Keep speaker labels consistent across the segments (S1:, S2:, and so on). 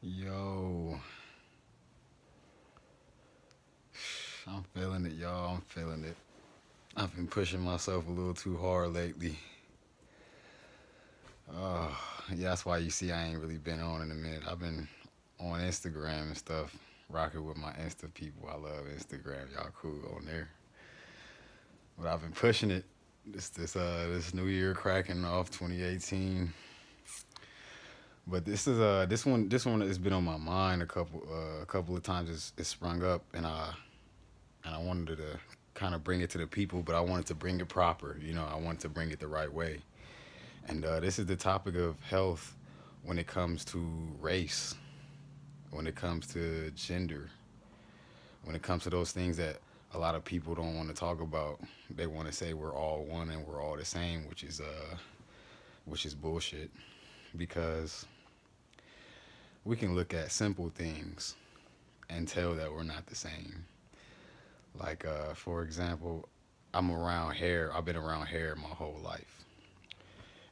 S1: Yo, I'm feeling it, y'all. I'm feeling it. I've been pushing myself a little too hard lately. Uh, yeah, that's why you see I ain't really been on in a minute. I've been on Instagram and stuff, rocking with my Insta people. I love Instagram. Y'all cool on there. But I've been pushing it. This new year cracking off 2018. But this one has been on my mind a couple of times. It's sprung up, and I wanted to kind of bring it to the people, but I wanted to bring it proper. I wanted to bring it the right way. And this is the topic of health when it comes to race, when it comes to gender, when it comes to those things that a lot of people don't want to talk about. They want to say we're all one and we're all the same, which is bullshit because we can look at simple things and tell that we're not the same. Like, for example, I'm around hair. I've been around hair my whole life,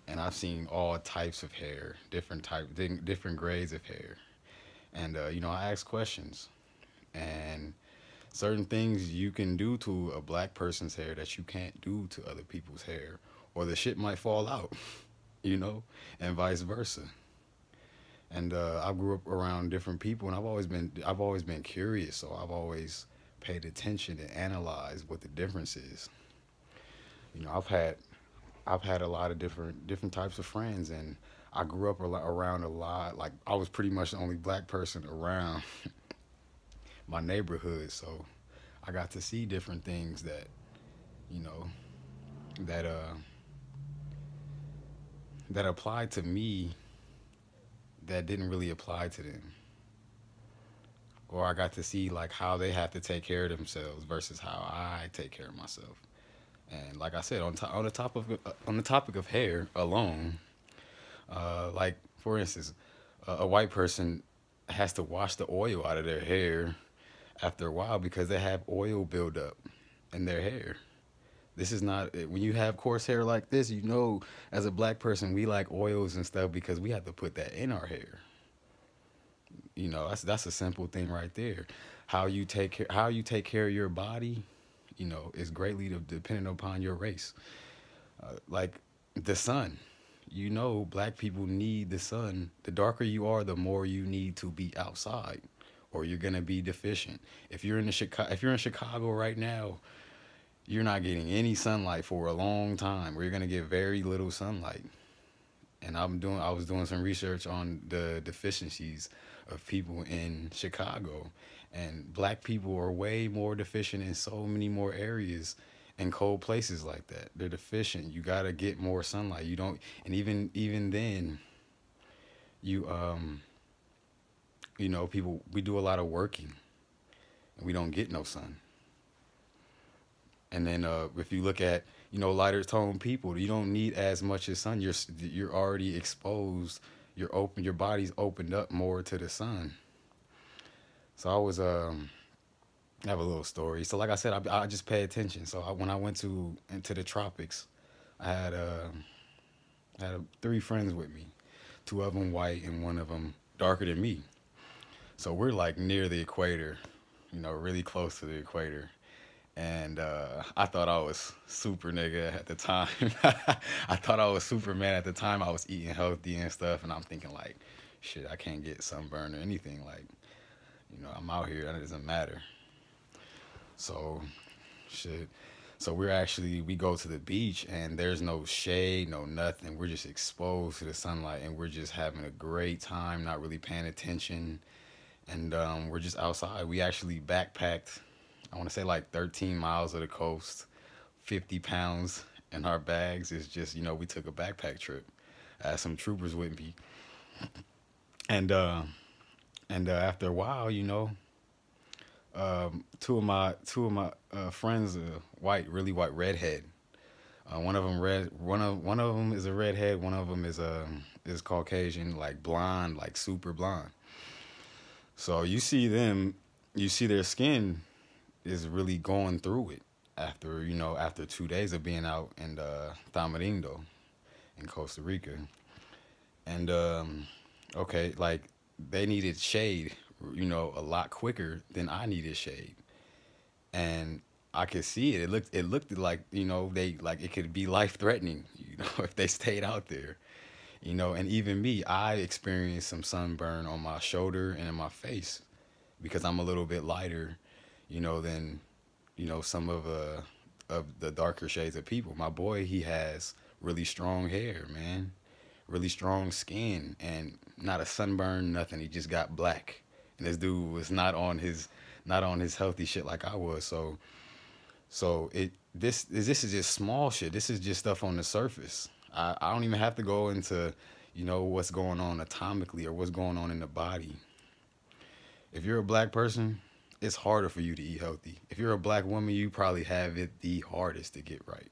S1: and I've seen all types of hair, different grades of hair. And I ask questions, and certain things you can do to a black person's hair that you can't do to other people's hair, or the shit might fall out, you know, and vice versa. And I grew up around different people, and I've always been curious, so I've always paid attention and analyzed what the difference is. I've had a lot of different types of friends, and I grew up around a lot. Like, I was pretty much the only black person around my neighborhood, so I got to see different things that you know that that applied to me that didn't really apply to them, or I got to see like how they have to take care of themselves versus how I take care of myself. And like I said, on the topic of hair alone, like for instance, a white person has to wash the oil out of their hair after a while because they have oil buildup in their hair. This is not when you have coarse hair like this. As a black person, we like oils and stuff because we have to put that in our hair. That's a simple thing right there. How you take care of your body, is greatly dependent upon your race. Like the sun. Black people need the sun. The darker you are, the more you need to be outside, or you're gonna be deficient. If you're in Chicago right now, you're not getting any sunlight for a long time, or you're gonna get very little sunlight. And I was doing some research on the deficiencies of people in Chicago, and black people are way more deficient in so many more areas in cold places like that. They're deficient. You gotta get more sunlight. You don't, and even then, you people, we do a lot of working and we don't get no sun. And then if you look at lighter tone people, you don't need as much as sun. You're already exposed. You're open. Your body's opened up more to the sun. So I have a little story. So like I said, I just pay attention. So when I went into the tropics, I had three friends with me. Two of them white and one of them darker than me. So we're like near the equator, really close to the equator. And I thought I was super nigga at the time. I thought I was Superman at the time. I was eating healthy and stuff, and I'm thinking like, shit, I can't get sunburn or anything. Like, I'm out here, and it doesn't matter. So, shit. So we go to the beach, and there's no shade, no nothing. We're just exposed to the sunlight, and we're just having a great time, not really paying attention, and we're just outside. We actually backpacked. I want to say like 13 miles of the coast, 50 pounds in our bags. It's just, we took a backpack trip. I had some troopers with me. And after a while, two of my friends, white, really white, redhead. One of them is a redhead. One of them is Caucasian, like blonde, like super blonde. So you see them, you see their skin is really going through it after 2 days of being out in Tamarindo in Costa Rica. And okay, like they needed shade, a lot quicker than I needed shade. And I could see it. It looked like, they like it could be life threatening, if they stayed out there. And even me, I experienced some sunburn on my shoulder and in my face because I'm a little bit lighter, than, some of the darker shades of people. My boy, he has really strong hair, man. Really strong skin and not a sunburn, nothing. He just got black. And this dude was not on his healthy shit like I was. So this is just small shit. This is just stuff on the surface. I don't even have to go into, what's going on atomically or what's going on in the body. If you're a black person, it's harder for you to eat healthy. If you're a black woman, you probably have it the hardest to get right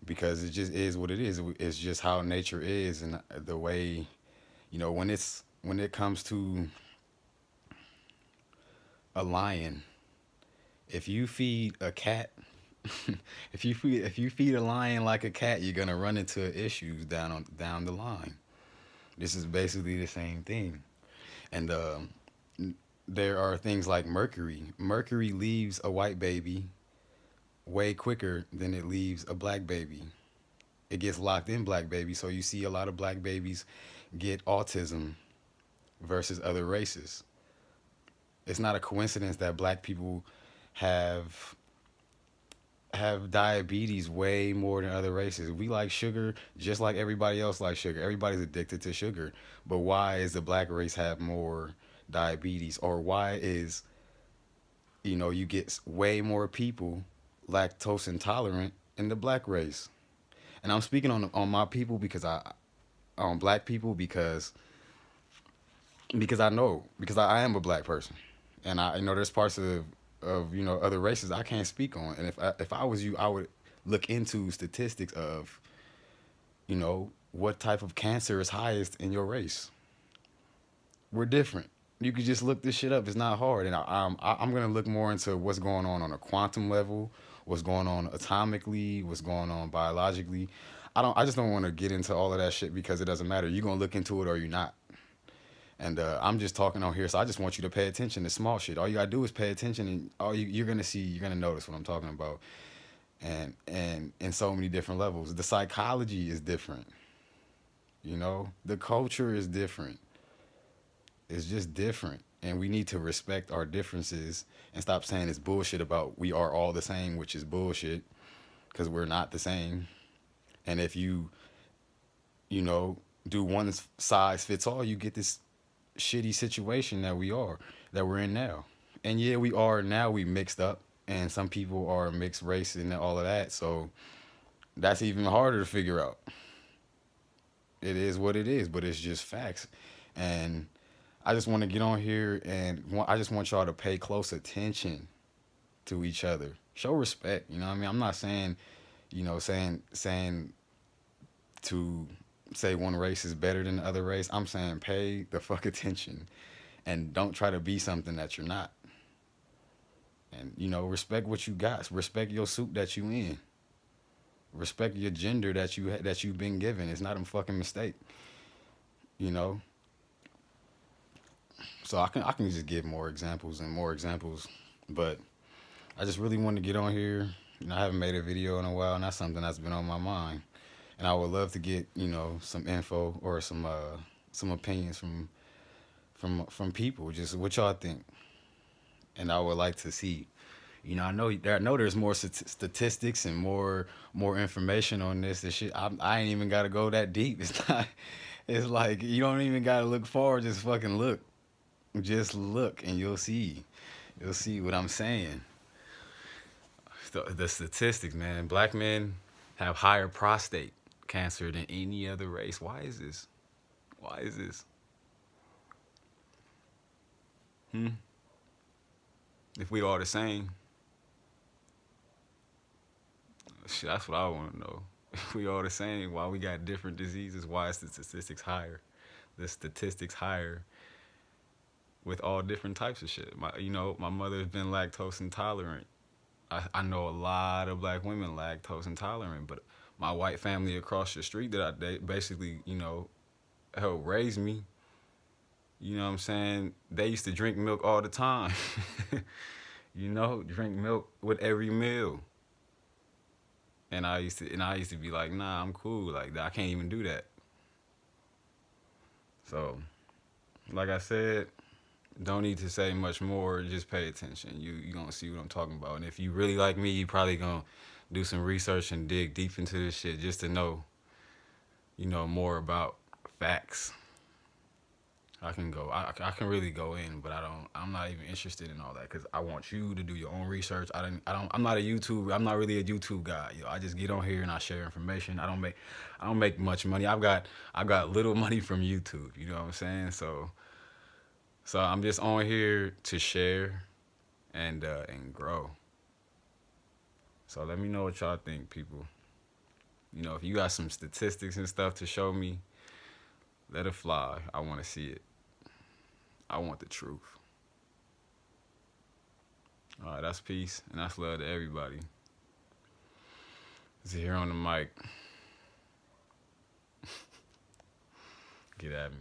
S1: because it just is what it is. It's just how nature is, and the way, when it comes to a lion, if you feed a cat, if you feed a lion like a cat, you're gonna run into issues down the line. This is basically the same thing, and there are things like mercury. Mercury leaves a white baby way quicker than it leaves a black baby. It gets locked in black babies, so you see a lot of black babies get autism versus other races. It's not a coincidence that black people have have diabetes way more than other races. We like sugar just like everybody else likes sugar. Everybody's addicted to sugar. But why is the black race have more diabetes? Or why is, you get way more people lactose intolerant in the black race? And I'm speaking on my people because on black people because I know because I am a black person, and I know there's parts of other races I can't speak on. And if I was you, I would look into statistics of what type of cancer is highest in your race. We're different. You could just look this shit up. It's not hard. And I'm gonna look more into what's going on a quantum level, what's going on atomically, what's going on biologically. I just don't want to get into all of that shit because it doesn't matter. You're gonna look into it or you're not. And I'm just talking on here, so I just want you to pay attention to small shit. All you gotta do is pay attention, and you're gonna notice what I'm talking about. And in so many different levels, the psychology is different. The culture is different. It's just different, and we need to respect our differences and stop saying it's bullshit about we are all the same, which is bullshit, because we're not the same. And if you know, do one size fits all, you get this shitty situation that we're in now. And yeah, we mixed up, and some people are mixed race and all of that. So that's even harder to figure out. It is what it is, but it's just facts. And I just want to get on here and I just want y'all to pay close attention to each other. Show respect. You know what I mean? I'm not saying, saying to say one race is better than the other race. I'm saying pay the fuck attention and don't try to be something that you're not. And respect what you got. Respect your suit that you in. Respect your gender that you've been given. It's not a fucking mistake. You know. So I can just give more examples and more examples, but I just really wanted to get on here. I haven't made a video in a while, and that's something that's been on my mind. And I would love to get some info or some opinions from people, just what y'all think. And I would like to see. I know there's more statistics and more information on this and shit. I ain't even got to go that deep. It's not. It's like you don't even got to look forward. Just fucking look. Just look, and you'll see. You'll see what I'm saying. The statistics, man. Black men have higher prostate cancer than any other race. Why is this? Why is this? If we all the same, shit, that's what I want to know. If we all the same, why we got different diseases? Why is the statistics higher? The statistics higher with all different types of shit. My mother's been lactose intolerant. I know a lot of black women lactose intolerant, but my white family across the street that I date, basically, helped raise me. You know what I'm saying? They used to drink milk all the time. You know, drink milk with every meal. And I used to be like, nah, I'm cool. Like, I can't even do that. So, like I said, don't need to say much more. Just pay attention. You gonna see what I'm talking about. And if you really like me, you probably gonna do some research and dig deep into this shit just to know, you know, more about facts. I can really go in, but I'm not even interested in all that because I want you to do your own research. I'm not a YouTuber. I'm not really a YouTube guy. Yo, I just get on here and I share information. I don't make much money. I've got little money from YouTube. You know what I'm saying? So I'm just on here to share and grow. So let me know what y'all think, people. You know, if you got some statistics and stuff to show me, let it fly. I want to see it. I want the truth. All right, that's peace, and that's love to everybody. It's here on the mic. Get at me.